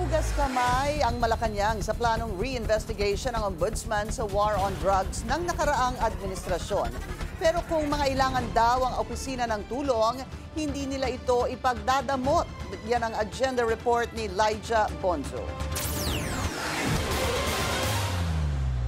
Naghugas kamay ang Malacanang sa planong re-investigation ng ombudsman sa war on drugs ng nakaraang administrasyon. Pero kung mangailangan daw ang opisina ng tulong, hindi nila ito ipagdadamot. Yan ang agenda report ni Lyja Bonzo.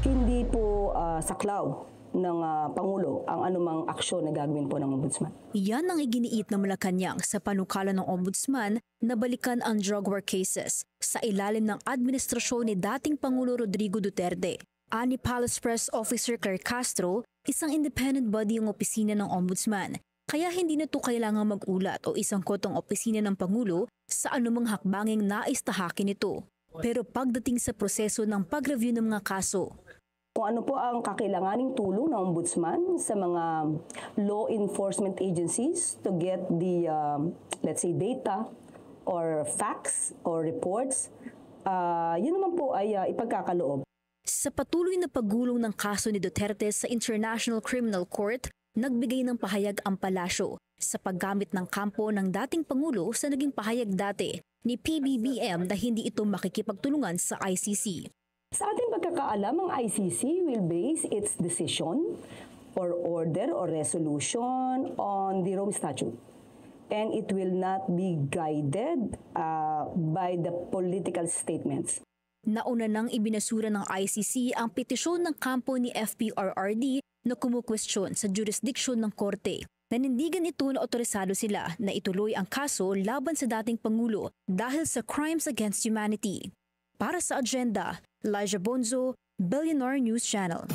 Hindi po saklaw ng Pangulo ang anumang aksyon na gagawin po ng Ombudsman. Yan ang iginiit ng Malacanang sa panukala ng Ombudsman na balikan ang drug war cases sa ilalim ng administrasyon ni dating Pangulo Rodrigo Duterte. Ani Palace Press Officer Claire Castro, isang independent body ang opisina ng Ombudsman, kaya hindi na ito kailangang mag-ulat o isangkot ang opisina ng Pangulo sa anumang hakbanging nais tahakin ito. Pero pagdating sa proseso ng pag-review ng mga kaso, kung ano po ang kakailanganing tulong ng Ombudsman sa mga law enforcement agencies to get the, let's say, data or facts or reports, yun naman po ay ipagkakaloob. Sa patuloy na paggulong ng kaso ni Duterte sa International Criminal Court, nagbigay ng pahayag ang palasyo sa paggamit ng kampo ng dating Pangulo sa naging pahayag dati ni PBBM na hindi ito makikipagtulungan sa ICC. Sa ating pagkakaalam, ang ICC will base its decision or order or resolution on the Rome Statute. And it will not be guided by the political statements. Nauna nang ibinasura ng ICC ang petisyon ng kampo ni FPRRD na kumukwestiyon sa jurisdiksyon ng korte. Nanindigan ito na otorisado sila na ituloy ang kaso laban sa dating Pangulo dahil sa crimes against humanity. Para sa agenda, Lyja Bonzo, Billionaire News Channel.